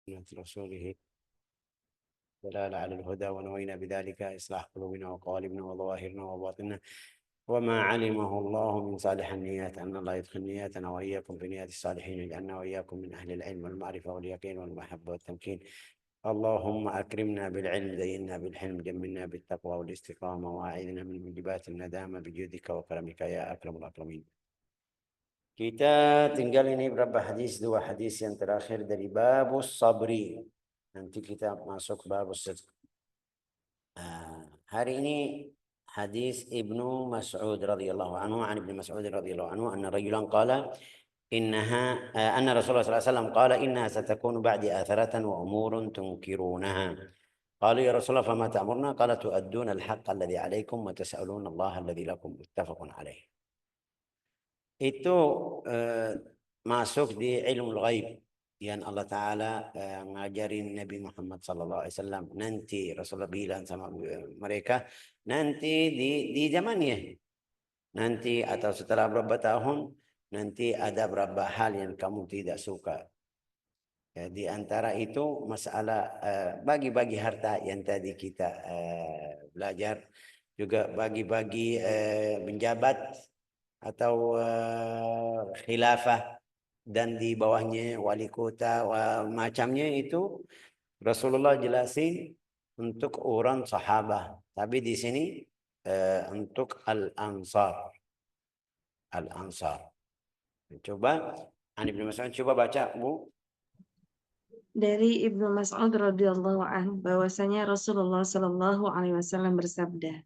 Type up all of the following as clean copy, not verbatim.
رسوله دلالة على الهدى، ونوينا بذلك إصلاح قلوبنا وقوالبنا وظواهرنا وباطننا، وما علمه الله من صالح النيات، أن الله يدخل نياتنا وإياكم في نيات الصالحين، يجعلنا وإياكم من أهل العلم والمعرفة واليقين والمحبة والتمكين. اللهم أكرمنا بالعلم، زينا بالحلم، جملنا بالتقوى والاستقامة، وأعذنا من موجبات الندامة بجودك وكرمك يا أكرم الأكرمين. Kita tinggal ini berapa hadis, dua hadis yang terakhir dari babus sabri. Nanti kita masuk babus hari ini hadis Ibnu Mas'ud radhiyallahu anhu, an Ibnu Mas'ud radhiyallahu anhu anna rajulan qala innaha anna Rasulullah sallallahu alaihi wasallam qala innaha satakunu ba'di atharatan wa umurun tunkirunaha. Qalu ya Rasulullah fama ta'murna? Qala tu'adduna al-haqqa alladhi 'alaikum wa tas'aluna Allah alladhi lakum. Muttafaqun alaih. Itu masuk di ilmu ghaib yang Allah Ta'ala ngajarin Nabi Muhammad SAW. Nanti Rasulullah bilang sama mereka, nanti di zamannya, nanti atau setelah berapa tahun, nanti ada berapa hal yang kamu tidak suka. Ya, di antara itu masalah bagi-bagi harta yang tadi kita belajar, juga bagi-bagi penjabat atau khilafah, dan di bawahnya wali kota macamnya. Itu Rasulullah jelasin untuk orang sahabat, tapi di sini untuk al-ansar. Al-ansar. Coba Ibnu Mas'ud, coba baca Bu. Dari Ibnu Mas'ud radhiyallahu anhu bahwasanya Rasulullah Shallallahu alaihi wasallam bersabda,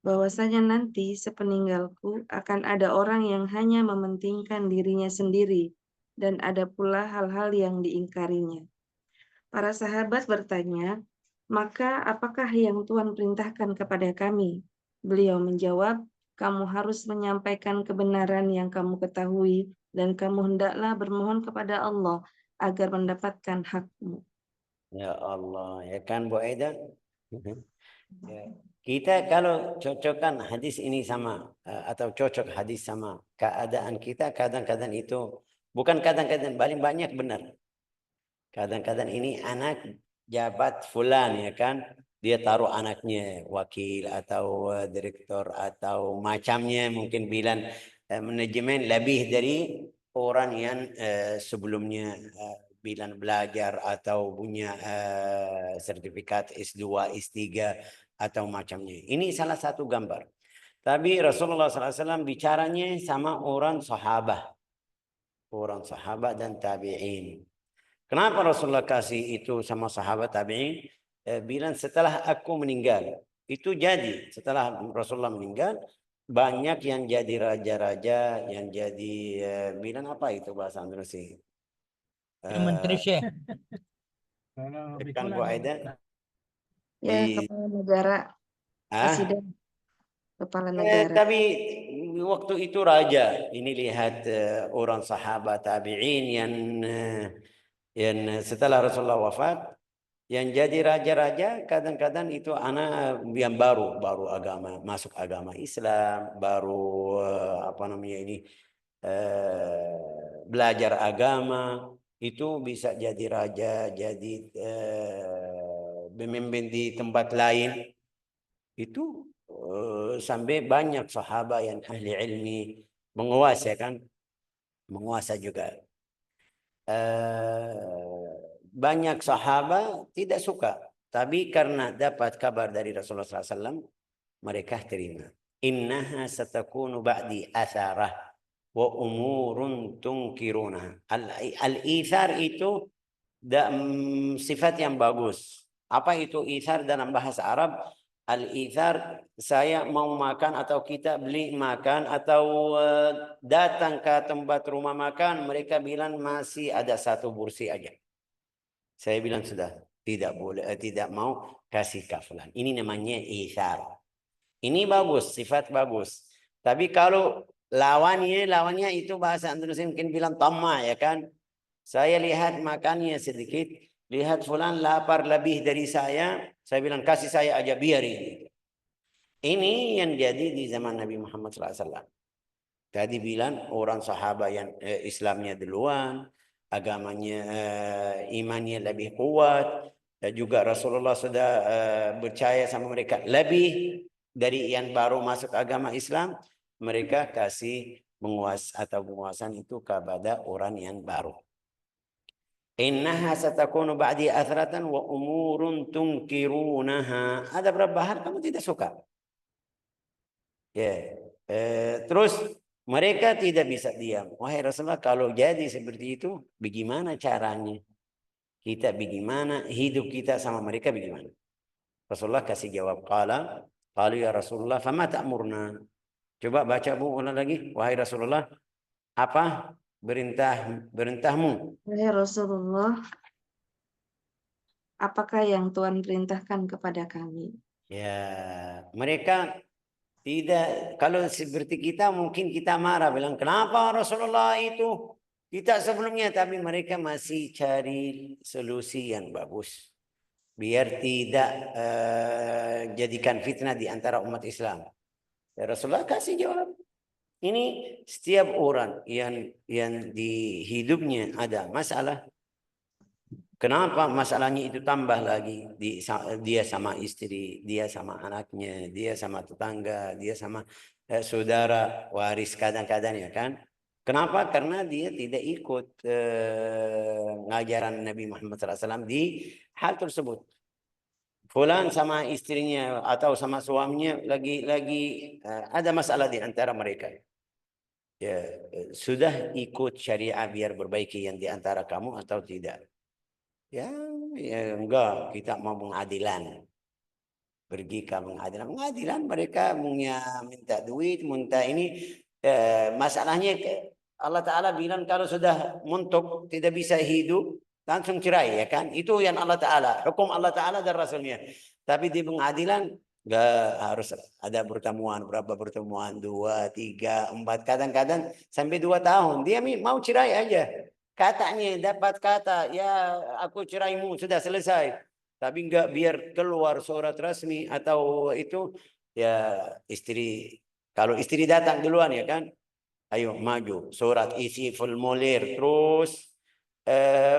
bahwasanya nanti sepeninggalku akan ada orang yang hanya mementingkan dirinya sendiri dan ada pula hal-hal yang diingkarinya. Para sahabat bertanya, maka apakah yang Tuhan perintahkan kepada kami? Beliau menjawab, kamu harus menyampaikan kebenaran yang kamu ketahui dan kamu hendaklah bermohon kepada Allah agar mendapatkan hakmu. Ya Allah, ya kan Bu Aida? Ya. Kita kalau cocokkan hadis ini sama atau cocok hadis sama keadaan kita, kadang-kadang itu bukan kadang-kadang, paling banyak benar. Kadang-kadang ini anak jabat fulan, ya kan, dia taruh anaknya wakil atau direktur atau macamnya, mungkin bilang manajemen lebih dari orang yang sebelumnya bilang belajar atau punya sertifikat S2, S3 atau macamnya. Ini salah satu gambar. Tapi Rasulullah SAW bicaranya sama orang sahabat dan tabi'in. Kenapa Rasulullah kasih itu sama sahabat tabi'in? Bilang setelah aku meninggal. Itu jadi setelah Rasulullah meninggal, banyak yang jadi raja-raja, yang jadi bilang apa itu bahasa Indonesia? Menteri Syekh. Kan Bu Aida? Ya, kepala negara, presiden, kepala negara. Tapi waktu itu raja. Ini lihat orang sahabat tabi'in yang setelah Rasulullah wafat, yang jadi raja-raja kadang-kadang itu anak yang baru agama, masuk agama Islam, baru belajar agama, itu bisa jadi raja, jadi pemimpin di tempat lain. Itu sampai banyak sahabat yang ahli ilmi menguasai, kan, menguasai juga. Banyak sahabat tidak suka, tapi karena dapat kabar dari Rasulullah SAW, mereka terima. Innaha satakunu ba'di atharah wa umurun tunkiruna. Al-ithar itu sifat yang bagus. Apa itu ithar dalam bahasa Arab? Al-ithar, saya mau makan atau kita beli makan atau datang ke tempat rumah makan, mereka bilang masih ada satu kursi aja. Saya bilang sudah tidak boleh, tidak mau kasih kafulan. Ini namanya ithar. Ini bagus, sifat bagus. Tapi kalau lawannya itu bahasa Indonesia mungkin bilang tamah, ya kan? Saya lihat makannya sedikit, lihat fulan lapar lebih dari saya bilang kasih saya aja, biarin. Ini yang jadi di zaman Nabi Muhammad SAW. Tadi bilang orang sahabat yang Islamnya duluan, agamanya, imannya lebih kuat, dan juga Rasulullah sudah percaya sama mereka lebih dari yang baru masuk agama Islam, mereka kasih penguasaan itu kepada orang yang baru. Innaha satakunu ba'di athratan wa umurun tunkirunaha. Ada beberapa hal kamu tidak suka. Ya. Terus mereka tidak bisa diam. Wahai Rasulullah, kalau jadi seperti itu, bagaimana caranya? Kita bagaimana hidup kita sama mereka bagaimana? Rasulullah kasih jawab, qalu ya Rasulullah, fama ta'murna? Coba baca Bu ulang lagi. Wahai Rasulullah, apa perintahmu? Wahai Rasulullah, apakah yang Tuhan perintahkan kepada kami? Ya, mereka tidak, kalau seperti kita mungkin kita marah, bilang kenapa Rasulullah itu kita sebelumnya, tapi mereka masih cari solusi yang bagus biar tidak jadikan fitnah di antara umat Islam. Ya, Rasulullah kasih jawab. Ini setiap orang yang di hidupnya ada masalah. Kenapa masalahnya itu tambah lagi? Dia sama istri, dia sama anaknya, dia sama tetangga, dia sama saudara waris kadang-kadang ya kan? Kenapa? Karena dia tidak ikut ngajaran Nabi Muhammad SAW di hal tersebut. Fulan sama istrinya atau sama suaminya lagi ada masalah di antara mereka. Ya, sudah ikut syariah biar perbaiki yang di antara kamu atau tidak? Ya, enggak, kita mau pengadilan. Pergi ke pengadilan mereka punya minta duit, minta ini. Masalahnya Allah Ta'ala bilang kalau sudah muntuk, tidak bisa hidup, langsung cerai ya kan? Itu yang Allah Ta'ala, hukum Allah Ta'ala dan Rasulnya. Tapi di pengadilan enggak harus ada pertemuan, berapa pertemuan, 2, 3, 4, kadang-kadang sampai 2 tahun. Dia mau cerai aja. Katanya dapat kata, ya aku ceraimu, sudah selesai. Tapi enggak biar keluar surat resmi atau itu, ya istri, kalau istri datang duluan ya kan, ayo maju, surat isi formulir, terus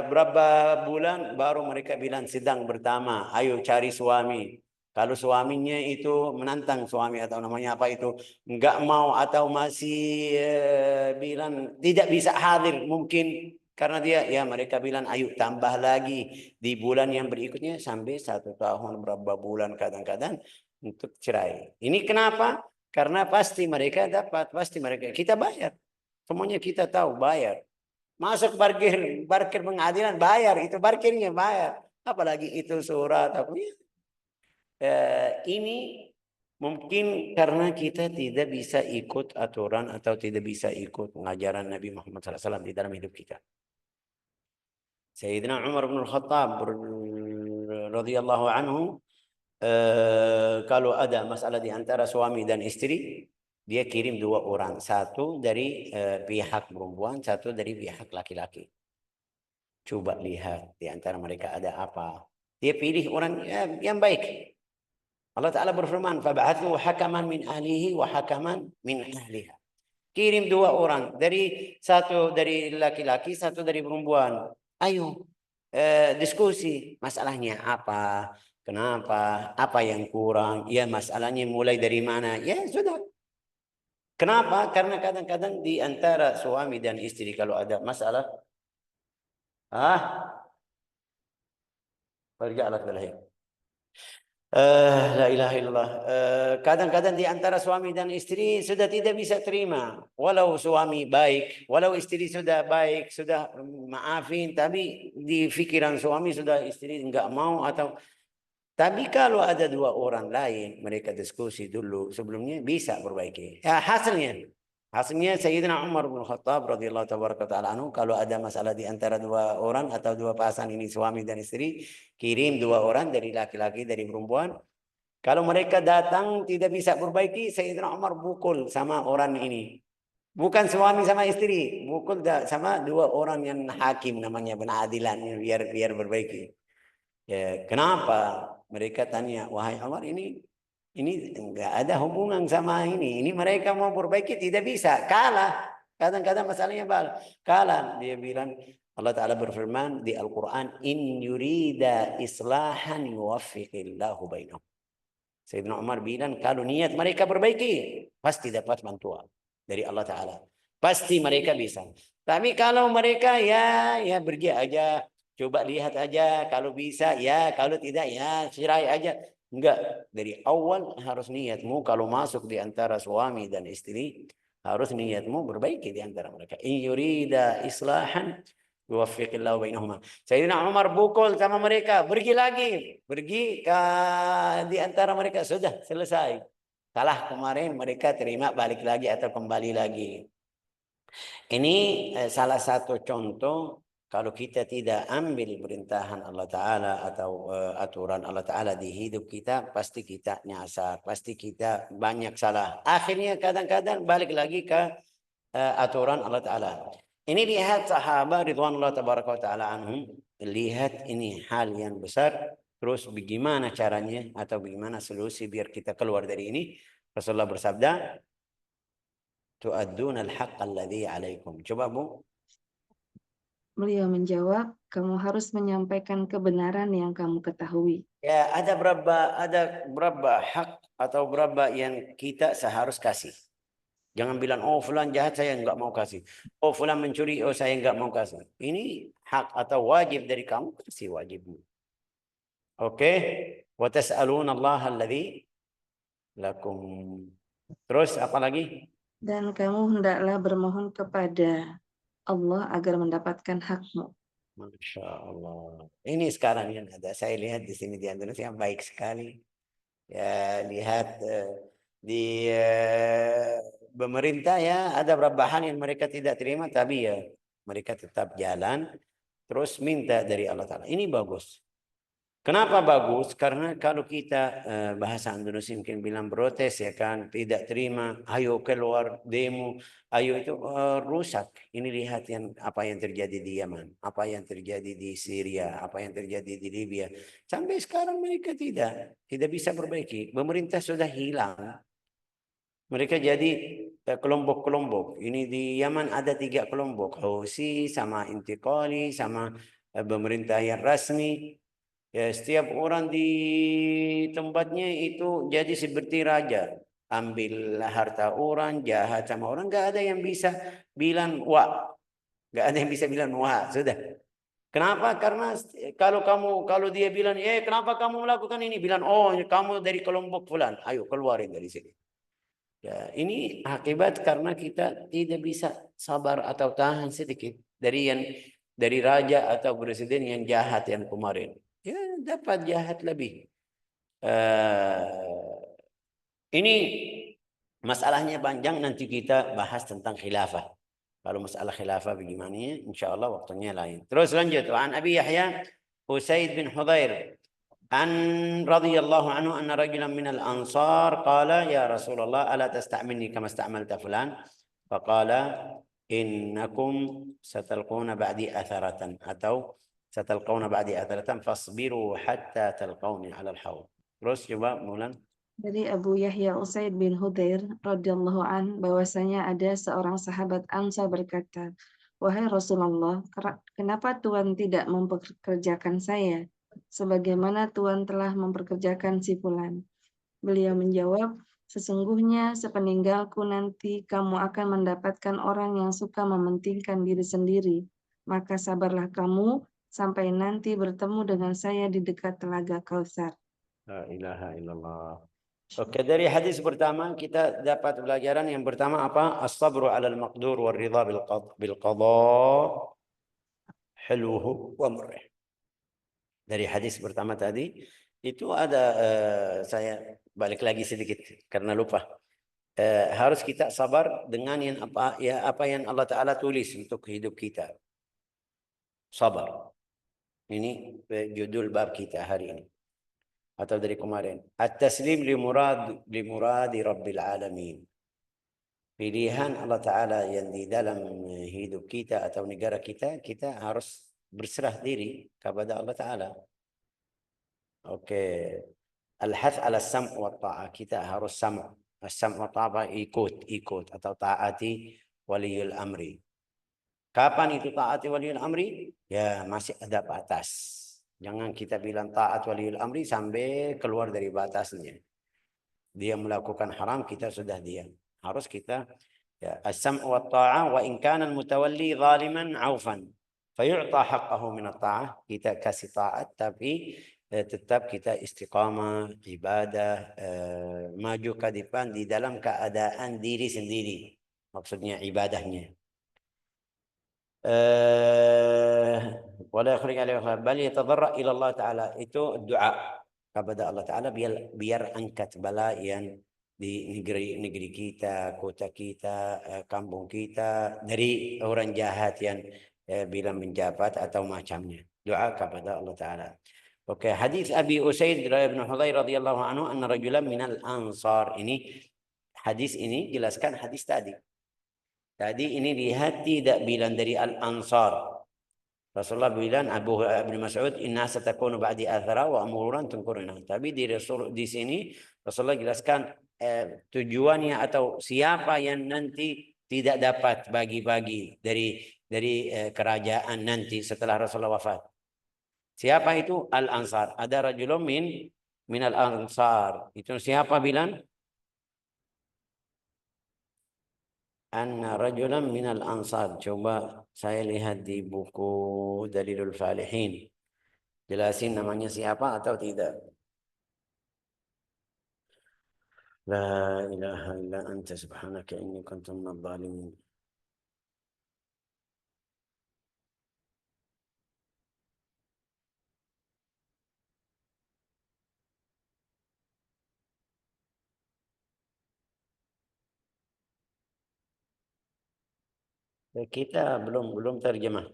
berapa bulan baru mereka bilang sedang bertama, ayo cari suami. Kalau suaminya itu menantang suami atau namanya apa itu, enggak mau atau masih bilang tidak bisa hadir mungkin. Karena dia, ya mereka bilang, ayo tambah lagi di bulan yang berikutnya sampai 1 tahun berapa bulan kadang-kadang untuk cerai. Ini kenapa? Karena pasti mereka dapat, pasti mereka kita bayar. Semuanya kita tahu bayar. Masuk parkir pengadilan bayar, itu parkirnya bayar. Apalagi itu surat apa ini mungkin karena kita tidak bisa ikut aturan atau tidak bisa ikut pengajaran Nabi Muhammad SAW di dalam hidup kita. Sayyidina Umar bin Khattab radhiyallahu anhu, kalau ada masalah di antara suami dan istri, dia kirim 2 orang, satu dari pihak perempuan, satu dari pihak laki-laki. Coba lihat di antara mereka ada apa. Dia pilih orang yang baik. Allah Ta'ala berfirman, فَبَعَثُوا حَكَمًا مِنْ أَهْلِهِ وَحَكَمًا مِنْ أَهْلِهَا. Kirim 2 orang, satu dari laki-laki, satu dari perempuan. Ayo diskusi masalahnya apa, kenapa, apa yang kurang, ya masalahnya mulai dari mana, ya sudah. Kenapa? Karena kadang-kadang di antara suami dan istri kalau ada masalah, berjalan belahi. La ilaha illallah. Kadang-kadang di antara suami dan istri sudah tidak bisa terima. Walau suami baik, walau istri sudah baik, sudah maafin, tapi di pikiran suami sudah istri enggak mau atau. Tapi kalau ada 2 orang lain, mereka diskusi dulu sebelumnya bisa perbaiki. Ya, hasilnya Sayyidina Umar bin Khattab radhiyallahu ta'ala anhu, kalau ada masalah di antara 2 orang atau 2 pasangan ini suami dan istri, kirim 2 orang dari laki-laki dari perempuan. Kalau mereka datang tidak bisa perbaiki, Sayyidina Umar pukul sama orang ini. Bukan suami sama istri, pukul sama 2 orang yang hakim namanya pengadilan biar perbaiki. Ya, kenapa? Mereka tanya, wahai Umar, ini enggak ada hubungan sama ini. Ini mereka mau perbaiki tidak bisa, kalah. Kadang-kadang masalahnya kalah. Dia bilang, Allah Ta'ala berfirman di Al-Quran, in yurida islahan yuwaffiqillahu bainahum. Sayyidina Umar bilang, kalau niat mereka perbaiki, pasti dapat bantuan dari Allah Ta'ala. Pasti mereka bisa. Tapi kalau mereka ya pergi aja, coba lihat aja, kalau bisa ya, kalau tidak ya cerai aja. Enggak, dari awal harus niatmu kalau masuk di antara suami dan istri, harus niatmu berbaiki di antara mereka. In yurida islahan yuwaffiqillahu bainahuma. Sayyidina Umar pukul sama mereka, pergi lagi, pergi ke di antara mereka, sudah selesai. Salah kemarin mereka terima balik lagi atau kembali lagi. Ini salah satu contoh kalau kita tidak ambil perintahan Allah Ta'ala atau aturan Allah Ta'ala di hidup kita, pasti kita nyasar, pasti kita banyak salah. Akhirnya kadang-kadang balik lagi ke aturan Allah Ta'ala. Ini lihat sahabat Ridwanullah Tabaraka wa Ta'ala anhum, lihat ini hal yang besar, terus bagaimana caranya atau bagaimana solusi biar kita keluar dari ini. Rasulullah bersabda, tu'adduna al-haqqa alladhi alaikum. Coba Bu. Beliau menjawab, kamu harus menyampaikan kebenaran yang kamu ketahui. Ya, ada berapa hak atau berapa yang kita seharus kasih. Jangan bilang, oh fulan jahat saya enggak mau kasih. Oh fulan mencuri, oh saya enggak mau kasih. Ini hak atau wajib dari kamu, kasih wajibmu. Oke. Wa tas'aluna Allah alladhi lakum. Terus apa lagi? Dan kamu hendaklah bermohon kepada Allah agar mendapatkan hakmu. Masya Allah. Ini sekarang yang ada. Saya lihat di sini di Indonesia baik sekali. Ya, lihat di pemerintah ya ada beberapa hal yang mereka tidak terima, tapi ya mereka tetap jalan terus minta dari Allah Ta'ala. Ini bagus. Kenapa bagus? Karena kalau kita bahasa Indonesia mungkin bilang protes ya kan, tidak terima, ayo keluar demo, ayo itu rusak. Ini lihat apa yang terjadi di Yaman, apa yang terjadi di Syria, apa yang terjadi di Libya. Sampai sekarang mereka tidak bisa perbaiki. Pemerintah sudah hilang. Mereka jadi kelompok-kelompok. Ini di Yaman ada 3 kelompok, Houthi sama Intiqali sama pemerintah yang rasmi. Ya, setiap orang di tempatnya itu jadi seperti raja. Ambil harta orang, jahat sama orang. Gak ada yang bisa bilang wah. Gak ada yang bisa bilang wah. Sudah. Kenapa? Karena kalau dia bilang, kenapa kamu melakukan ini? Bilang, oh kamu dari kelompok fulan. Ayo keluarin dari sini. Ya, ini akibat karena kita tidak bisa sabar atau tahan sedikit dari raja atau presiden yang jahat yang kemarin. Ya, dapat jahat lebih. Ini masalahnya panjang, nanti kita bahas tentang khilafah. Kalau masalah khilafah bagaimana, insyaallah waktunya lain. Terus lanjut. An Abi Yahya Usaid bin Hudhair an radhiyallahu anhu anna rajulan minal ansar qala ya Rasulullah ala tasta'milni kama ista'malta fulan faqala innakum satalquna ba'di atharatan atau satalquna ba'di atharatan fasbiru hatta talqawni 'ala al-haud. Terus coba mulan. Dari Abu Yahya Usaid bin Hudhair radhiyallahu an bahwasanya ada seorang sahabat Ansar berkata, wahai Rasulullah, kenapa Tuhan tidak mempekerjakan saya sebagaimana Tuhan telah memperkerjakan si fulan? Beliau menjawab, sesungguhnya sepeninggalku nanti kamu akan mendapatkan orang yang suka mementingkan diri sendiri. Maka sabarlah kamu sampai nanti bertemu dengan saya di dekat telaga Kautsar. La ilaha illallah. Oke, dari hadis pertama kita dapat pelajaran yang pertama apa? As-sabru 'alal maqdur war ridha bil qada hulwuhu wa murrih. Dari hadis pertama tadi itu ada saya balik lagi sedikit karena lupa. Harus kita sabar dengan apa yang Allah Ta'ala tulis untuk hidup kita. Sabar. Ini judul bab kita hari ini. Atau dari kemarin. At-taslim li muradi Rabbil Alamin. Pilihan Allah Ta'ala yang di dalam hidup kita atau negara kita, kita harus berserah diri kepada Allah Ta'ala. Oke. Al-hath ala sam' wa ta'ah. Kita harus sam'. As-sam' wa ta'ah ikut atau taati waliul amri. Kapan itu taati waliul amri? Ya masih ada batas. Jangan kita bilang taat waliul amri sampai keluar dari batasnya. Dia melakukan haram, kita sudah diam. Harus kita ya as-sam' wa ta'ah wa in kana al-mutawalli zaliman 'aufan fayu'ta haqqahu min at-ta'ah. Kita kasih taat tapi tetap kita istiqamah, ibadah, maju ke depan di dalam keadaan diri sendiri. Maksudnya ibadahnya. Wala yakhruj alaihi bal yatadarra ila Allah Ta'ala. Itu doa kepada Allah Ta'ala biar angkat bala yang di negeri kita, kota kita, kampung kita dari orang jahat yang bila menjabat atau macamnya. Doa kepada Allah Ta'ala. Oke, hadis Abi Usaid bin Hudzair radhiyallahu anhu anna rajulan minal ansar. Ini hadis ini jelaskan hadis tadi. Tadi ini lihat tidak bilang dari al-ansar. Rasulullah bilang Abu Mas'ud inna satakunu ba'di athara wa amuran tunkuruna. Tapi di sini Rasulullah jelaskan tujuannya atau siapa yang nanti tidak dapat bagi-bagi dari kerajaan nanti setelah Rasulullah wafat. Siapa itu? Al-Ansar. Ada rajulun min al-Ansar. Itu siapa bilang? Anna rajulan min al-Ansar. Coba saya lihat di buku Dalilul Falihin. Jelasin namanya siapa atau tidak. La ilaha illa anta subhanaka inni kuntu minadh dhalimin. Kita belum terjemah.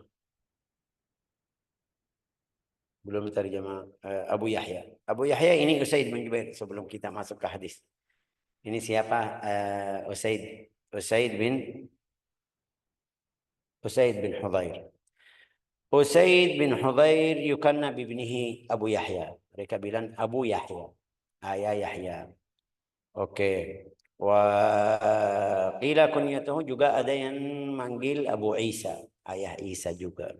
Belum terjemah Abu Yahya. Abu Yahya ini Usaid bin Jubair sebelum kita masuk ke hadis. Ini siapa? Usaid bin Hudzair. Usaid bin Hudzair yukanna bibnihi Abu Yahya. Mereka bilang Abu Yahya. Ayah Yahya. Oke. Wa qila kunyatuhu juga ada yang manggil Abu Isa. Ayah Isa juga.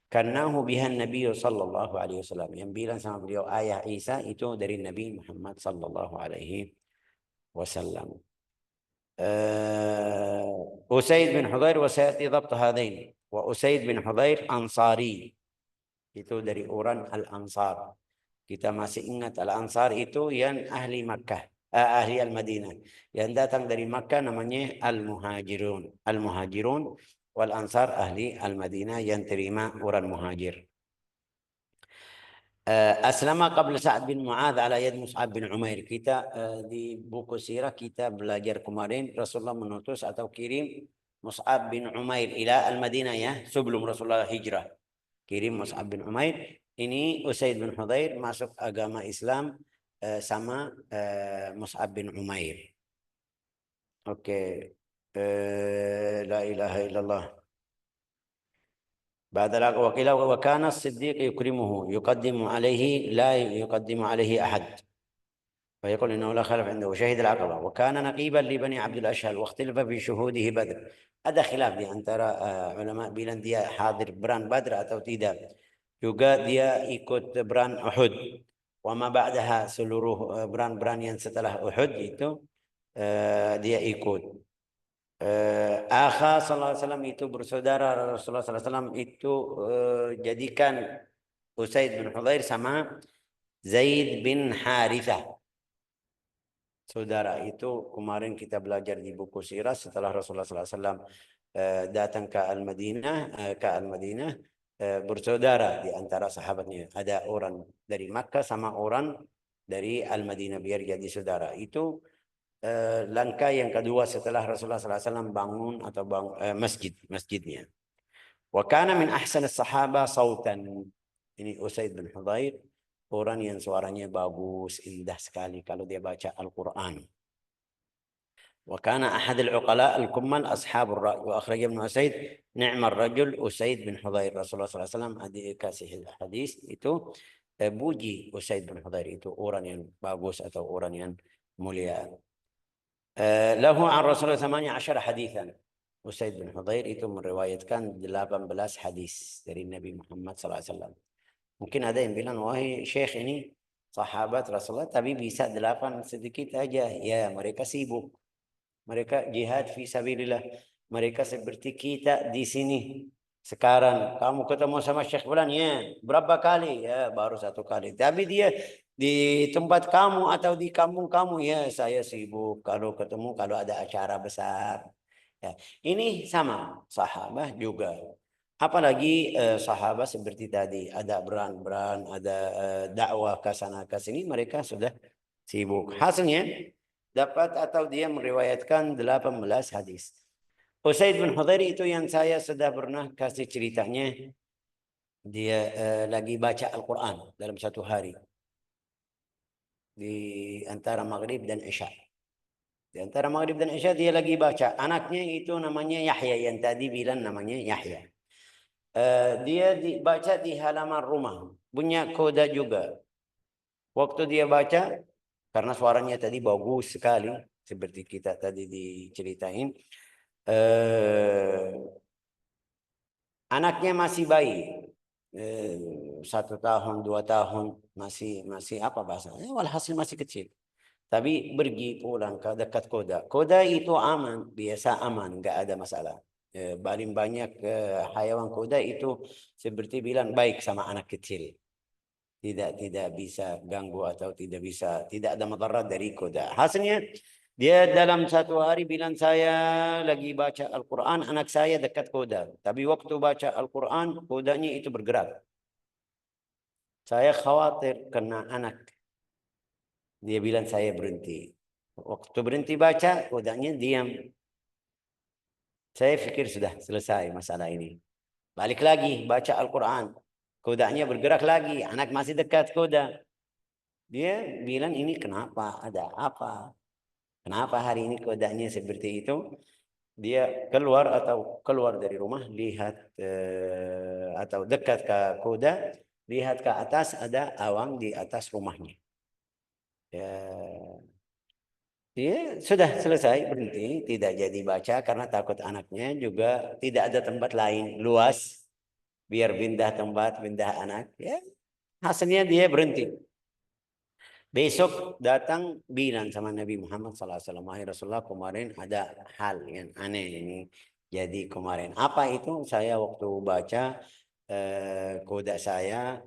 Karnahu bihan Nabi sallallahu alaihi wasallam. Yang bilang sama beliau ayah Isa itu dari Nabi Muhammad sallallahu alaihi wasallam. Usaid bin Hudzair wa sayati dhabt hadain. Wa Usaid bin Hudzair Ansari. Itu dari orang Al-Ansar. Kita masih ingat Al-Ansar itu yang ahli Makkah, ahli Al-Madinah. Yang datang dari Makkah namanya Al-Muhajirun. Al-Muhajirun wal Ansar ahli Al-Madinah yang terima orang muhajir. Aslama qabla Sa'ad bin Mu'adz ala yad Mus'ab bin Umair. Kita di buku sirah kita belajar kemarin Rasulullah mengutus atau kirim Mus'ab bin Umair ila Al-Madinah ya, sebelum Rasulullah hijrah. Kirim Mus'ab bin Umair. Ini Usaid bin Hudzair masuk agama Islam sama Mus'ab bin Umair. Oke. La ilaha illallah. بعد وقيل وكان الصديق يكرمه يقدم عليه لا يقدم عليه أحد ويقول إنه لا خلف عنده وشهد العقبة وكان نقيبا لبني عبد الأشهل واختلف في شهوده بدر. Ada khilaf di antara ulama bilang dia hadir perang Badr atau tidak. Juga dia ikut perang Uhud. Wa ma ba'daha seluruh perang-perang yang setelah Uhud itu dia ikut. Akha sallallahu alaihi wasallam itu bersaudara Rasulullah sallallahu alaihi wasallam itu jadikan Usaid bin Hudzair sama Zaid bin Harithah. Saudara itu kemarin kita belajar di buku sirah setelah Rasulullah sallallahu alaihi wasallam datang ke Al-Madinah bersaudara di antara sahabatnya. Ada orang dari Makkah sama orang dari Al-Madinah biar jadi saudara. Itu langkah yang kedua setelah Rasulullah SAW bangun atau masjidnya. Wa kana min ahsan as-sahaba sautan. Ini Usaid bin Hudzair, orang yang suaranya bagus, indah sekali kalau dia baca Al-Quran. Wa kana ahad al-uqala al-kummal ashabur ra'i wa akhraj ibn Usaid ni'mar rajul Usaid bin Hudzair. Rasulullah SAW kasih hadis itu puji Usaid bin Hudzair itu orang yang bagus atau orang yang mulia. له عن رسول الله 18 حديثا. Usaid bin Hudhair itu meriwayatkan 18 hadis dari Nabi Muhammad SAW. Mungkin ada yang bilang, wahai Syekh ini sahabat Rasulullah, tapi bisa 8 sedikit aja. Ya, mereka sibuk. Mereka jihad fi sabilillah. Mereka seperti kita di sini. Sekarang kamu ketemu sama Syekh Fulan, ya berapa kali? Ya baru 1 kali. Tapi dia di tempat kamu atau di kampung kamu, ya saya sibuk. Kalau ketemu, kalau ada acara besar. Ya, ini sama sahabat juga. Apalagi sahabat seperti tadi, ada beran-beran, ada dakwah ke sana ke sini, mereka sudah sibuk. Hasilnya dapat atau dia meriwayatkan 18 hadis. Usaid bin Hudhair itu yang saya sudah pernah kasih ceritanya. Dia lagi baca Al-Quran dalam 1 hari. Di antara Maghrib dan Isya. Di antara Maghrib dan Isya dia lagi baca. Anaknya itu namanya Yahya, yang tadi bilang namanya Yahya. Dia baca di halaman rumah. Punya koda juga. Waktu dia baca, karena suaranya tadi bagus sekali, seperti kita tadi diceritain. Anaknya masih bayi. 1 tahun, 2 tahun, masih apa bahasanya? Walhasil masih kecil. Tapi pergi pulang ke dekat koda. Koda itu aman, biasa aman, nggak ada masalah. Paling banyak hayawan koda itu seperti bilang baik sama anak kecil. Tidak bisa ganggu atau tidak ada madarat dari koda. Hasilnya dia dalam 1 hari bilang, saya lagi baca Al-Quran, anak saya dekat koda. Tapi waktu baca Al-Quran, kodanya itu bergerak. Saya khawatir kena anak. Dia bilang saya berhenti. Waktu berhenti baca, kodanya diam. Saya pikir sudah selesai masalah ini. Balik lagi, baca Al-Quran. Kodanya bergerak lagi, anak masih dekat koda. Dia bilang, ini kenapa? Ada apa? Kenapa hari ini kodanya seperti itu? Dia keluar dari rumah, lihat atau dekat ke koda, lihat ke atas, ada awan di atas rumahnya. Ya, dia sudah selesai, berhenti, tidak jadi baca karena takut anaknya juga tidak ada tempat lain luas, biar pindah tempat, pindah anak. Ya, hasilnya dia berhenti. Besok datang bilang sama Nabi Muhammad SAW, "Wahai Rasulullah, kemarin ada hal yang aneh ini. Jadi kemarin apa itu? Saya waktu baca koda saya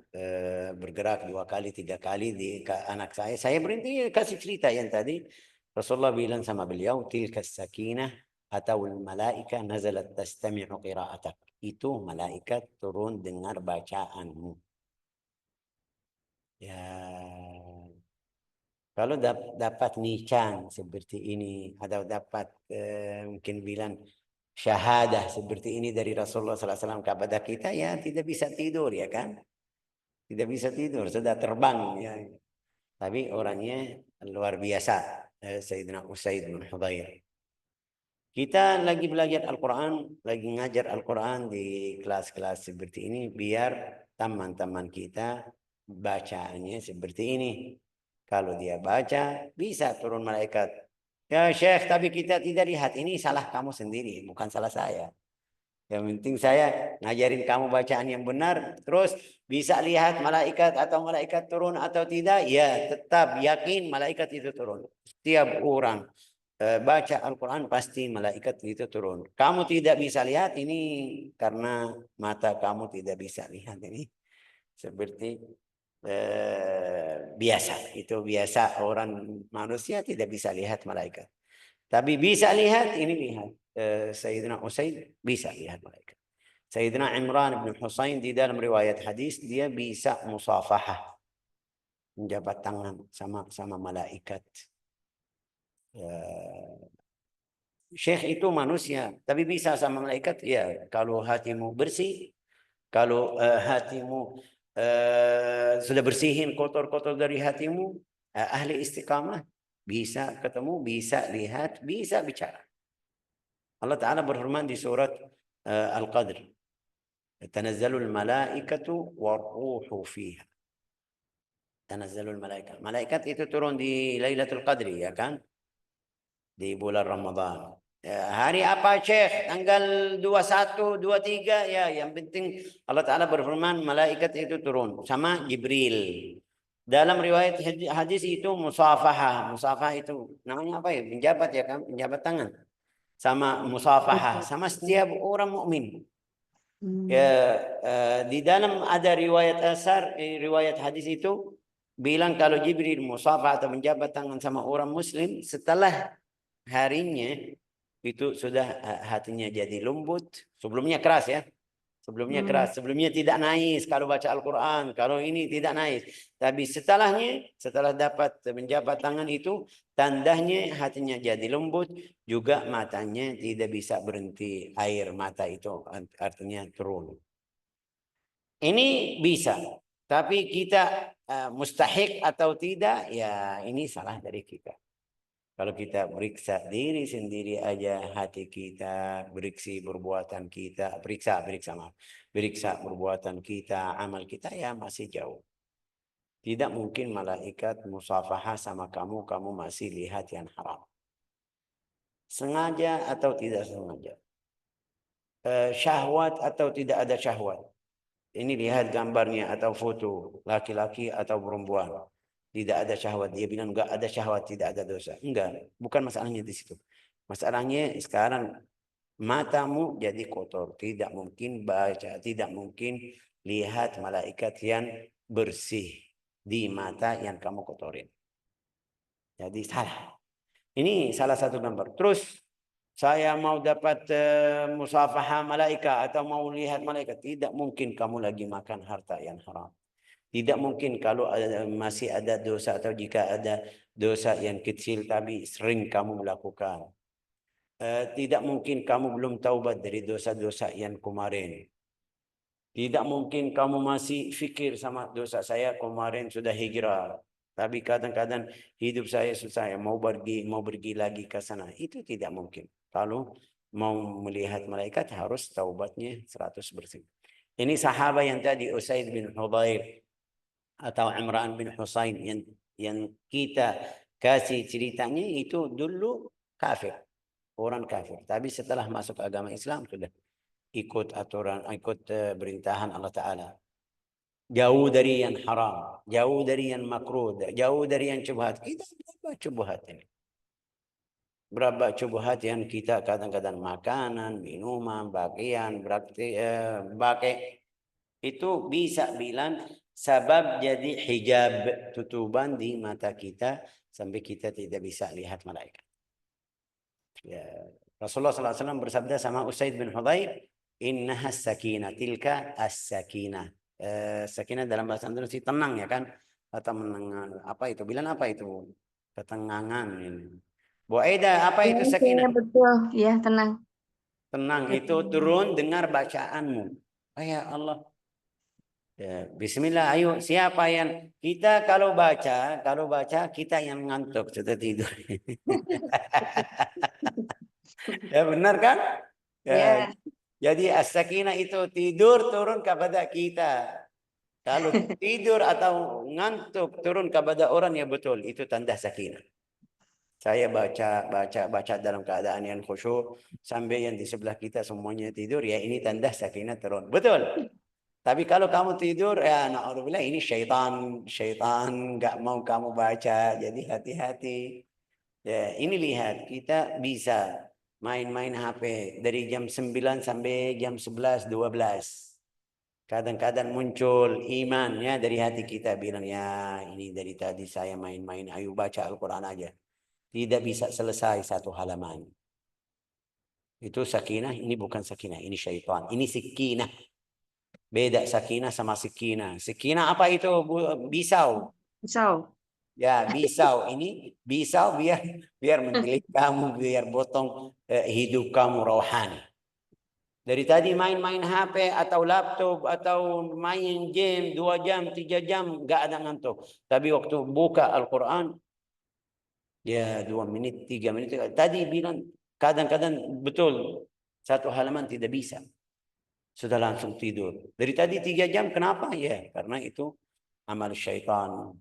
bergerak 2 kali, 3 kali di anak saya. Saya berhenti kasih cerita yang tadi. Rasulullah bilang sama beliau, tilka sakinah atau malaika nazalat tastami'u qira'atak. Itu malaikat turun dengar bacaanmu. Ya, kalau dapat nican seperti ini, atau dapat mungkin bilang syahadah seperti ini dari Rasulullah SAW kepada kita, ya tidak bisa tidur, ya kan? Tidak bisa tidur, sudah terbang. Ya. Tapi orangnya luar biasa, Sayyidina Usaid bin Hudhair. Kita lagi belajar Al-Quran, lagi ngajar Al-Quran di kelas-kelas seperti ini, biar teman-teman kita bacaannya seperti ini. Kalau dia baca, bisa turun malaikat. Ya Syekh, tapi kita tidak lihat. Ini salah kamu sendiri, bukan salah saya. Yang penting saya ngajarin kamu bacaan yang benar. Terus bisa lihat malaikat atau malaikat turun atau tidak. Ya tetap yakin malaikat itu turun. Setiap orang baca Al-Quran pasti malaikat itu turun. Kamu tidak bisa lihat ini karena mata kamu tidak bisa lihat ini. Seperti biasa, itu biasa, orang manusia tidak bisa lihat malaikat, tapi bisa lihat ini, lihat Sayyidina Usaid bisa lihat malaikat. Sayyidina Imran bin Husain di dalam riwayat hadis, dia bisa musafahah, menjabat tangan sama malaikat. Syekh itu manusia tapi bisa sama malaikat. Ya, kalau hatimu bersih, kalau hatimu sudah bersihin kotor-kotor dari hatimu, ahli istiqamah, bisa ketemu, bisa lihat, bisa bicara. Allah Ta'ala berfirman di surat Al-Qadr, "Tanazzalul malaikatu warruhu fiha." Tanazzalul malaikat. Malaikat itu turun di Lailatul Qadri, ya kan? Di bulan Ramadan. Ya, hari apa Syekh? Tanggal 21, 23 ya. Yang penting Allah Ta'ala berfirman malaikat itu turun sama Jibril. Dalam riwayat hadis itu musafahah. Musafahah itu namanya apa ya? Penjabat ya kan? Penjabat tangan. Sama musafahah. Sama setiap orang mukmin. Ya, di dalam ada riwayat asar, riwayat hadis itu bilang kalau Jibril musafah atau menjabat tangan sama orang muslim setelah harinya itu sudah hatinya jadi lembut. Sebelumnya keras ya. Sebelumnya keras. Sebelumnya tidak nangis kalau baca Al-Quran. Kalau ini tidak nangis. Tapi setelahnya, setelah dapat menjabat tangan itu, tandanya hatinya jadi lembut. Juga matanya tidak bisa berhenti. Air mata itu artinya turun. Ini bisa. Tapi kita mustahik atau tidak, ya ini salah dari kita. Kalau kita periksa diri sendiri aja, hati kita, perbuatan kita, periksa perbuatan kita, amal kita ya masih jauh. Tidak mungkin malaikat musafahah sama kamu masih lihat yang haram. Sengaja atau tidak sengaja. Syahwat atau tidak ada syahwat. Ini lihat gambarnya atau foto, laki-laki atau perempuan. Tidak ada syahwat. Dia bilang enggak ada syahwat, tidak ada dosa. Enggak, bukan masalahnya di situ. Masalahnya sekarang matamu jadi kotor. Tidak mungkin baca, tidak mungkin lihat malaikat yang bersih di mata yang kamu kotorin. Jadi salah. Ini salah satu gambar. Terus saya mau dapat musafahah malaikat atau mau lihat malaikat. Tidak mungkin kamu lagi makan harta yang haram. Tidak mungkin kalau masih ada dosa atau jika ada dosa yang kecil tapi sering kamu melakukan. Tidak mungkin kamu belum taubat dari dosa-dosa yang kemarin. Tidak mungkin kamu masih fikir sama dosa saya kemarin sudah hijrah. Tapi kadang-kadang hidup saya susah, mau pergi lagi ke sana. Itu tidak mungkin. Kalau mau melihat malaikat harus taubatnya 100%. Ini sahabat yang tadi Usaid bin Hudayr atau Imran bin Husain yang kita kasih ceritanya itu dulu kafir, orang kafir. Tapi setelah masuk agama Islam sudah ikut aturan, ikut perintahan Allah Ta'ala. Jauh dari yang haram, jauh dari yang makruh, jauh dari yang syubhat. Kita berapa syubhat ini? Berapa syubhat yang kita kadang-kadang makanan, minuman, pakaian, pakai itu bisa bilang sebab jadi hijab tutupan di mata kita sampai kita tidak bisa lihat malaikat. Ya, Rasulullah SAW bersabda sama Usaid bin Hudayr, innaha sakinah, tilka as-sakinah. Sakinah dalam bahasa Indonesia tenang ya kan? Atau menenang. Apa itu? Bilang apa itu? Ketenangan ini. Bu Aida, apa itu sakinah? Betul, ya tenang. Tenang itu turun dengar bacaanmu. Oh ya Allah. Ya, Bismillah, ayo siapa yang kita kalau baca kita yang ngantuk sudah tidur. Ya benar kan? Ya. Jadi as-sakinah itu tidur turun kepada kita. Kalau tidur atau ngantuk turun kepada orang yang betul itu tanda sakinah. Saya baca dalam keadaan yang khusyuk sampai yang di sebelah kita semuanya tidur ya ini tanda sakinah turun. Betul. Tapi kalau kamu tidur, ya na'udzubillah ini syaitan nggak mau kamu baca, jadi hati-hati. Ya, ini lihat kita bisa main-main HP dari jam 9 sampai jam 11, 12. Kadang-kadang muncul iman ya dari hati kita bilang ya ini dari tadi saya main-main, ayo baca Al-Quran aja. Tidak bisa selesai satu halaman. Itu sakinah, ini bukan sakinah, ini syaitan, ini sikinah. Beda sakinah sama sikinah. Sikinah apa itu? Bisau. Bisau. Ya, bisau. Ini bisau biar mendidik kamu, biar potong hidup kamu rohani. Dari tadi main-main HP atau laptop atau main game 2 jam, 3 jam, nggak ada ngantuk. Tapi waktu buka Al-Quran, ya 2 menit, 3 menit. Tadi bilang kadang-kadang betul satu halaman tidak bisa. Sudah langsung tidur. Dari tadi 3 jam, kenapa? Ya, karena itu amal syaitan.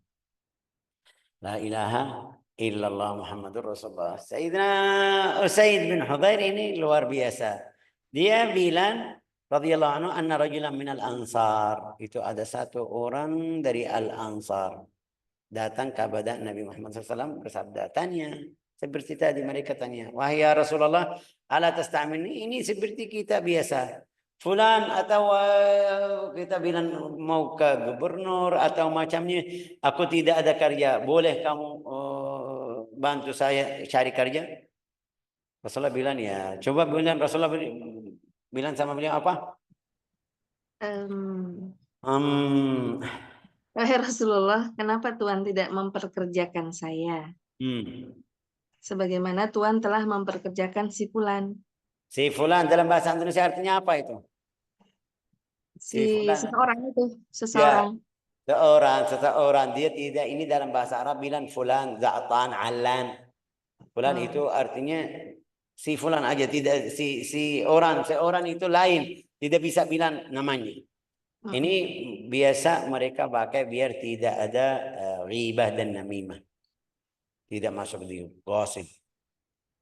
La ilaha illallah Muhammadur Rasulullah. Sayyidina Usaid bin Hudhair ini luar biasa. Dia bilang radhiyallahu anhu anna rajulan minal ansar. Itu ada satu orang dari al-ansar. Datang kepada Nabi Muhammad SAW bersabda, tanya. Seperti tadi mereka tanya, wahai ya Rasulullah, ala tasta'mini, ini seperti kita biasa. Fulan atau kita bilang mau ke gubernur atau macamnya, aku tidak ada kerja, boleh kamu bantu saya cari kerja? Rasulullah bilang ya, coba bilang Rasulullah bilang sama beliau apa? Wahai Rasulullah, kenapa Tuhan tidak memperkerjakan saya? Sebagaimana Tuhan telah memperkerjakan si Fulan. Si Fulan dalam bahasa Indonesia artinya apa itu? Seseorang itu, Ya, seseorang. seseorang. Dia tidak, ini dalam bahasa Arab bilang Fulan, Za'tan, Allan. Fulan itu artinya si Fulan aja, tidak seorang itu lain, tidak bisa bilang namanya. Ini biasa mereka pakai biar tidak ada ghibah dan namimah. Tidak masuk di gosip.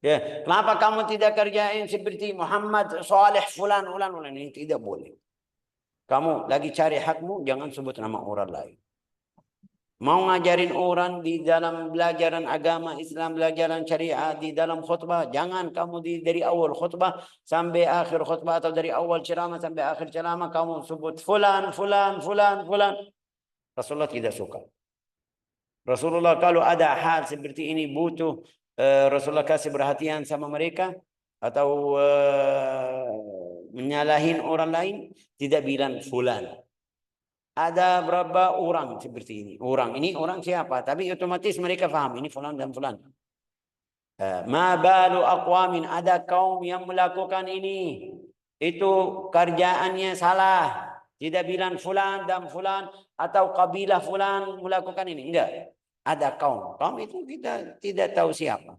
Ya, kenapa kamu tidak kerjain seperti Muhammad Saleh Fulan. Ini tidak boleh. Kamu lagi cari hakmu, jangan sebut nama orang lain. Mau ngajarin orang di dalam belajaran agama Islam, belajaran syariat, di dalam khutbah, jangan kamu dari awal khutbah sampai akhir khutbah atau dari awal ceramah sampai akhir ceramah kamu sebut Fulan. Rasulullah tidak suka. Rasulullah kalau ada hal seperti ini butuh Rasulullah kasih perhatian sama mereka atau menyalahin orang lain, tidak bilang Fulan. Ada berapa orang seperti ini? Orang siapa? Tapi otomatis mereka paham ini Fulan dan Fulan. Ma balu aqwamin, ada kaum yang melakukan ini. Itu kerjaannya salah. Tidak bilang Fulan dan Fulan atau kabilah Fulan melakukan ini. Enggak. Ada kaum. Kaum itu kita tidak tahu siapa.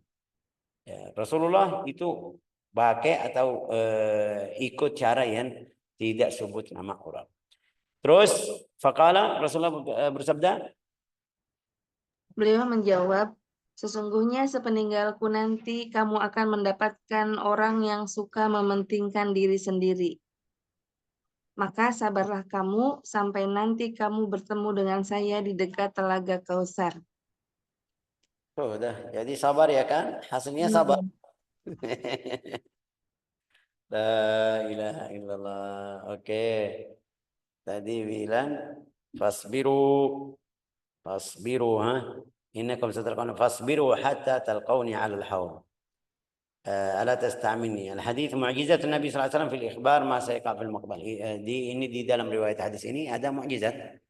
Ya, Rasulullah itu pakai atau ikut cara yang tidak sebut nama orang. Terus faqala Rasulullah bersabda, Beliau menjawab, sesungguhnya sepeninggalku nanti kamu akan mendapatkan orang yang suka mementingkan diri sendiri. Maka sabarlah kamu sampai nanti kamu bertemu dengan saya di dekat telaga Kausar. sudah. Jadi sabar ya kan? Hasilnya sabar. La ilaha illallah. Oke. Tadi bilang fasbiru ha. Innakum satalqawna fasbiru hatta talqawni 'ala al-hawl. ألا تستعملني الحديث معجزة النبي صلى الله عليه وسلم في الإخبار ما سيقع في المقبل. Di dalam riwayat hadis ini ada mukjizat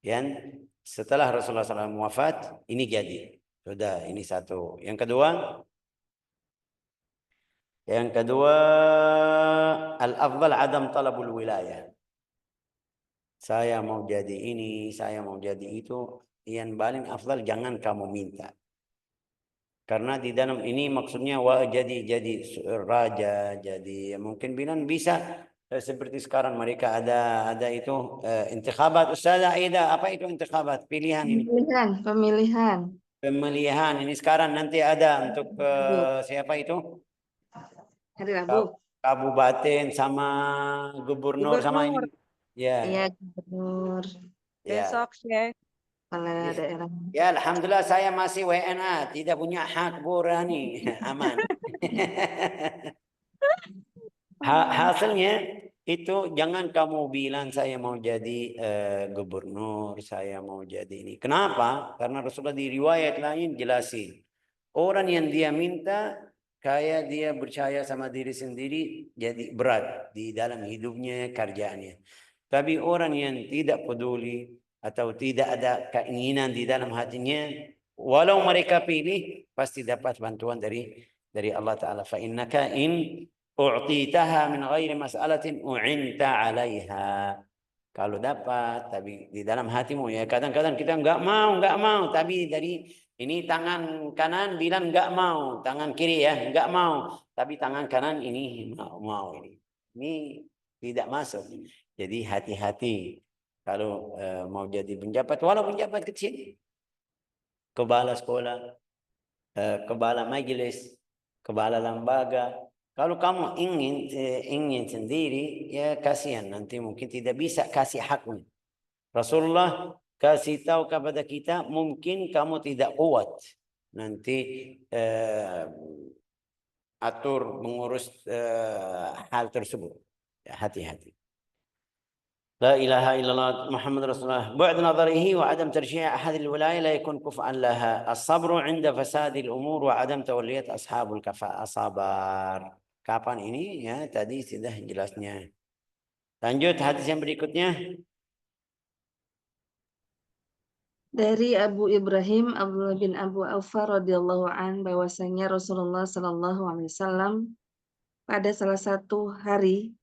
yang setelah Rasulullah SAW wafat ini jadi. Sudah, ini satu. Yang kedua al-afdal adam talabul wilayah. Saya mau jadi ini, saya mau jadi itu. Yang paling afdal jangan kamu minta. Karena di dalam ini maksudnya jadi raja, jadi mungkin bilang bisa seperti sekarang mereka ada itu intikhabat. Ustazah Aida, apa itu intikhabat? Pilihan ini. Pemilihan ini sekarang nanti ada untuk siapa itu? Hari Rabu. Kabupaten sama gubernur sama ini. Ya. Iya, gubernur. Besok, Syekh. Kepala daerah. Ya, alhamdulillah saya masih WNA, tidak punya hak burani, aman. Hasilnya itu jangan kamu bilang saya mau jadi gubernur, saya mau jadi ini. Kenapa? Karena Rasulullah di riwayat lain jelasin. Orang yang dia minta kayak dia percaya sama diri sendiri jadi berat di dalam hidupnya, kerjaannya. Tapi orang yang tidak peduli atau tidak ada keinginan di dalam hatinya, walau mereka pilih pasti dapat bantuan dari Allah Ta'ala. Fa innaka in u'titaha min ghairi mas'alatin u'inta 'alaiha. Kalau dapat tapi di dalam hatimu ya kadang-kadang kita enggak mau tapi dari ini tangan kanan bilang enggak mau, tangan kiri ya enggak mau, tapi tangan kanan ini mau ini. Ini tidak masuk. Jadi hati-hati kalau mau jadi penjabat, walau penjabat kecil, kepala sekolah, kepala majelis, kepala lembaga. Kalau kamu ingin sendiri, ya kasihan, nanti mungkin tidak bisa kasih haknya. Rasulullah kasih tahu kepada kita, mungkin kamu tidak kuat nanti atur mengurus hal tersebut. Hati-hati. لا إله إلا الله محمد رسول الله. بعد نظره وعدم ترجيح أحد الولاية لا يكون كفءا لها. الصبر عند فساد الأمور وعدم تولية أصحاب الكفاءة. صبر. Kapan ini? Ya, tadi sudah jelasnya. Lanjut hadis yang berikutnya. Dari Abu Ibrahim Abdullah bin Abu Aufa radhiyallahu an bahwasanya Rasulullah Shallallahu alaihi wasallam pada salah satu hari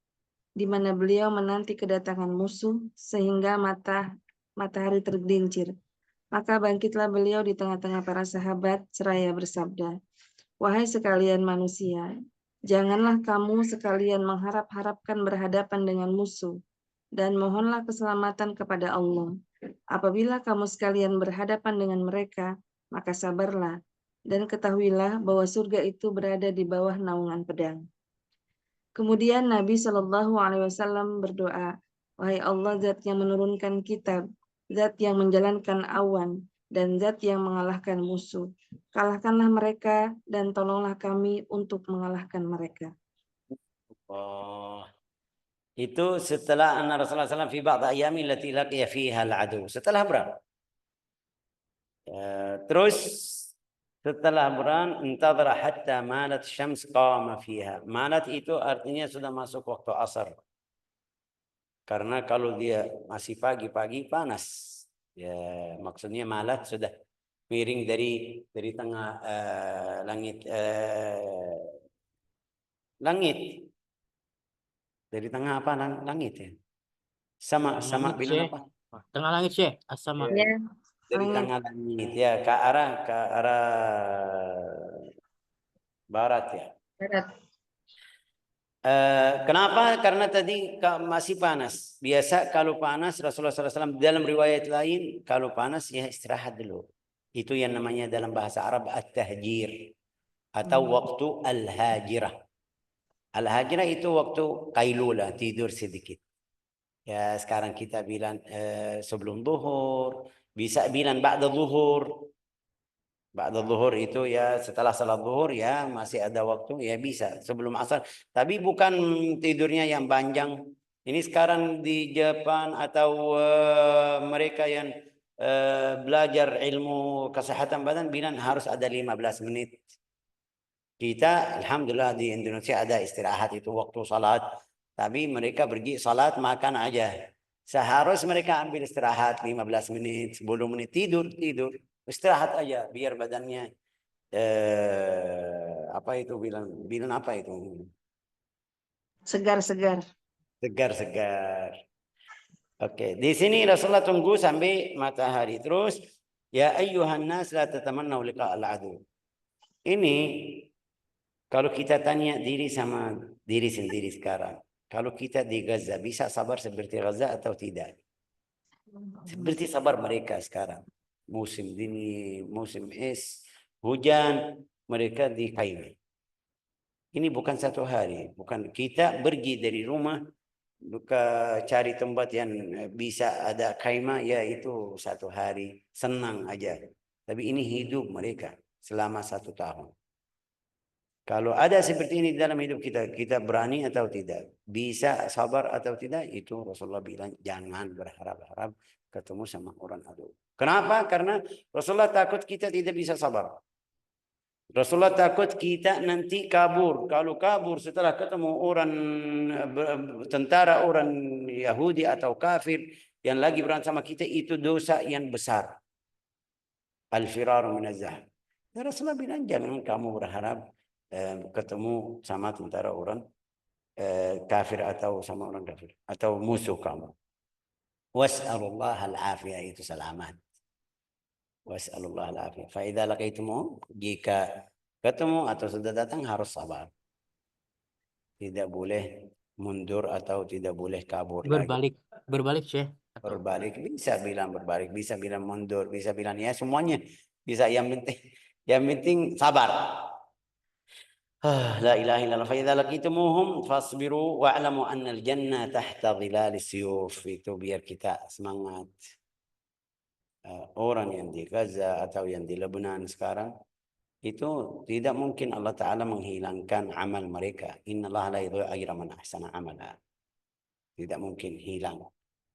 di mana beliau menanti kedatangan musuh sehingga matahari tergelincir. Maka bangkitlah beliau di tengah-tengah para sahabat seraya bersabda, "Wahai sekalian manusia, janganlah kamu sekalian mengharap-harapkan berhadapan dengan musuh, dan mohonlah keselamatan kepada Allah. Apabila kamu sekalian berhadapan dengan mereka, maka sabarlah, dan ketahuilah bahwa surga itu berada di bawah naungan pedang." Kemudian Nabi Shallallahu Alaihi Wasallam berdoa, "Wahai Allah, Zat yang menurunkan kitab, Zat yang menjalankan awan, dan Zat yang mengalahkan musuh, kalahkanlah mereka dan tolonglah kami untuk mengalahkan mereka." Oh, itu setelah anna Rasulullah SAW fi ba'd ayami allati laqiya fiha al-adu. Setelah berapa? Terus setelah berang intadhara hatta malat syams qama fiha. Malat itu artinya sudah masuk waktu asar. Karena kalau dia masih pagi-pagi panas. Ya, maksudnya malat sudah miring dari tengah langit langit. Dari tengah apa langit ya? Sama Langit, bilang Syekh. apa? Tengah langit, Syekh. As-sama. Ya, Dari langit. tengah langit ya ke arah barat ya. Barat. Kenapa? Karena tadi masih panas. Biasa kalau panas Rasulullah SAW dalam riwayat lain kalau panas ya istirahat dulu. Itu yang namanya dalam bahasa Arab at-tahjir atau waktu al-hajirah. Al-hajirah itu waktu qailula, tidur sedikit. Ya sekarang kita bilang sebelum zuhur, bisa bilang ba'da zuhur. Ba'da zuhur itu ya setelah salat zuhur ya masih ada waktu ya bisa sebelum asar. Tapi bukan tidurnya yang panjang. Ini sekarang di Jepang atau mereka yang belajar ilmu kesehatan badan bilang harus ada 15 menit. Kita alhamdulillah di Indonesia ada istirahat itu waktu salat. Tapi mereka pergi salat makan aja. Seharusnya mereka ambil istirahat 15 menit, 10 menit tidur. Istirahat aja biar badannya apa itu bilang apa itu? Segar-segar. Segar. Oke, di sini Rasulullah tunggu sampai matahari. Terus ya ayyuhan nas la tatamannu liqa al-adu. Ini kalau kita tanya diri sama diri sendiri sekarang, kalau kita di Gaza bisa sabar seperti Gaza atau tidak? Seperti sabar mereka sekarang. Musim dingin, musim es, hujan, mereka di kayu. Ini bukan satu hari, bukan kita pergi dari rumah buka cari tempat yang bisa ada khaimah ya itu satu hari senang aja. Tapi ini hidup mereka selama 1 tahun. Kalau ada seperti ini dalam hidup kita berani atau tidak? Bisa sabar atau tidak? Itu Rasulullah bilang jangan berharap-harap ketemu sama orang adu. Kenapa? Karena Rasulullah takut kita tidak bisa sabar. Rasulullah takut kita nanti kabur. Kalau kabur setelah ketemu orang tentara orang Yahudi atau kafir yang lagi berantem sama kita itu dosa yang besar. Al-firar minaz-zahf. Rasulullah bilang jangan kamu berharap ketemu sama tentara orang kafir atau sama orang kafir atau musuh kamu. Was'alullah al-afiyah itu selamat. Was'alullah al-afiyah. Fa idza laqaitumu jika ketemu atau sudah datang harus sabar. Tidak boleh mundur atau tidak boleh kabur lagi. Berbalik, Syekh. Berbalik bisa bilang berbalik, bisa bilang mundur, bisa bilang ya semuanya bisa. Yang penting Yang penting sabar. La ilaha illallah. Fa idza laqitumuhum fasbiru wa'lamu anna al-jannah tahta dhilal siyuf. Itu biar kita semangat. Orang yang di Gaza atau yang di Lebanon sekarang itu tidak mungkin Allah Ta'ala menghilangkan amal mereka. Inna Allah la yudhi'u ajra man ahsana amala. Tidak mungkin hilang.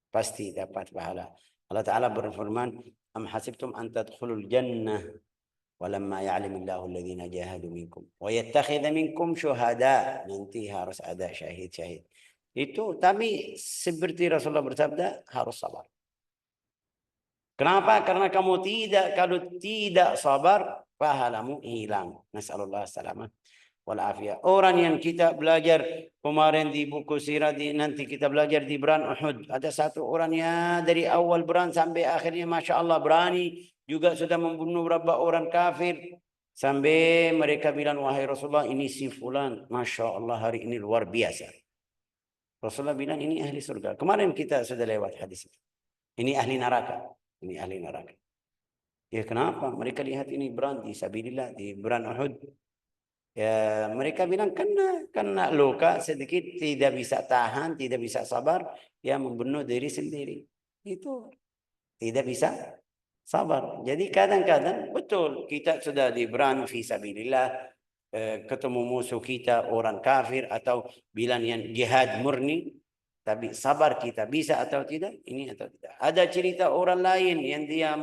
Pasti dapat pahala. Allah Ta'ala berfirman, am hasibtum an tadkhulul jannah walamma ya'lamillahu alladhina jahadu minkum wa yattakhidha minkum syuhada. Nanti harus ada syahid-syahid. Itu tapi seperti Rasulullah bersabda harus sabar. Kenapa? Karena kamu kalau tidak sabar, pahalamu hilang. Nasallallahu salamah wal afiyah. Orang yang kita belajar kemarin di buku sirah, nanti kita belajar di Perang Uhud. Ada satu orang ya dari awal perang sampai akhirnya Masya Allah berani. Juga sudah membunuh beberapa orang kafir. Sampai mereka bilang, wahai Rasulullah, ini si fulan. Masya Allah hari ini luar biasa. Rasulullah bilang, ini ahli surga. Kemarin kita sudah lewat hadis itu. Ini ahli neraka. Ini ahli neraka. Ya kenapa? Mereka lihat ini berang di sabilillah, di Perang Uhud. Ya, mereka bilang kena luka sedikit, tidak bisa tahan, tidak bisa sabar, ya membunuh diri sendiri. Itu tidak bisa sabar. Jadi kadang-kadang betul kita sudah di Perang fi sabilillah, ketemu musuh kita orang kafir atau bilang yang jihad murni, tapi sabar kita bisa atau tidak, ini atau tidak. Ada cerita orang lain yang dia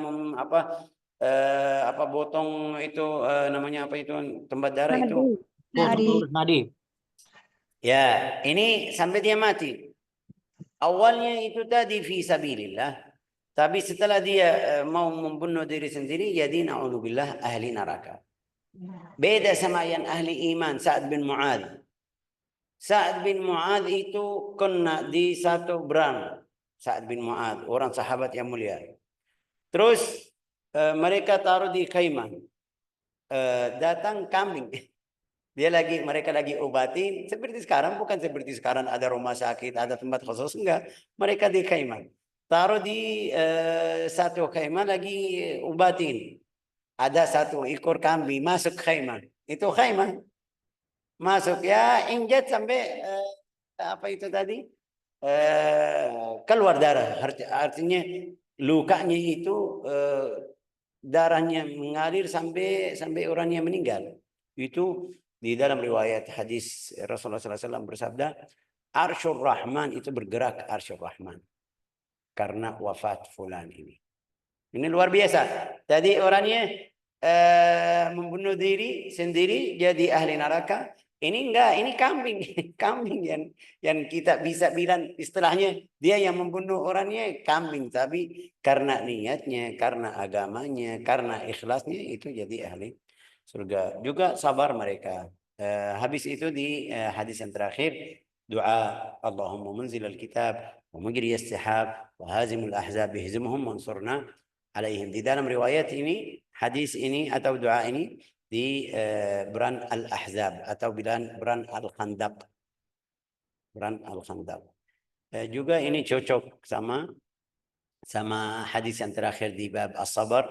botong itu namanya apa itu tempat darah itu. Nadi. Ya, ini sampai dia mati. Awalnya itu tadi fi sabilillah. Tapi setelah dia mau membunuh diri sendiri, jadi na'udzubillah ahli neraka. Beda sama yang ahli iman, Sa'ad bin Mu'adz. Sa'ad bin Mu'adz itu kena di satu perang. Sa'ad bin Mu'adz, orang sahabat yang mulia. Terus mereka taruh di khaimah. Datang kambing. Mereka lagi obatin. Seperti sekarang, bukan seperti sekarang ada rumah sakit, ada tempat khusus. Enggak, mereka di khaimah. Taruh di satu khaimah lagi obatin. Ada satu ekor kambing masuk khaimah. Itu khaimah. Masuk ya, injat sampai apa itu tadi? Keluar darah. Artinya lukanya itu darahnya mengalir sampai orangnya meninggal. Itu di dalam riwayat hadis Rasulullah SAW bersabda, Arsyur Rahman itu bergerak Arsyur Rahman karena wafat fulan ini. Ini luar biasa. Tadi orangnya membunuh diri sendiri jadi ahli neraka. Ini enggak, ini kambing. Kambing yang kita bisa bilang istilahnya dia yang membunuh orangnya kambing. Tapi karena niatnya, karena agamanya, karena ikhlasnya itu jadi ahli surga. Juga sabar mereka. Habis itu di hadis yang terakhir, doa Allahumma munzil al-kitab wa mujri as-sahab wa hazimul ahzab ihzimhum wansurna alaihim. Di dalam riwayat ini, hadis ini atau doa ini di Perang Al-Ahzab atau Perang Al-Khandaq. Perang Al-Khandaq. Juga ini cocok sama hadis yang terakhir di bab as-sabar.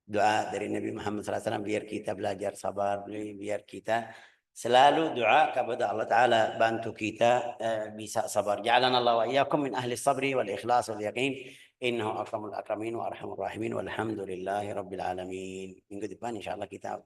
Doa dari Nabi Muhammad SAW biar kita belajar sabar, biar kita selalu doa kepada Allah Ta'ala bantu kita bisa sabar. Ja'alana Allah wa iyyakum min ahli sabri wal ikhlas wal yaqin. Innahu akramul akramin wa arhamur rahimin walhamdulillahi rabbil alamin. Minggu depan insyaallah kita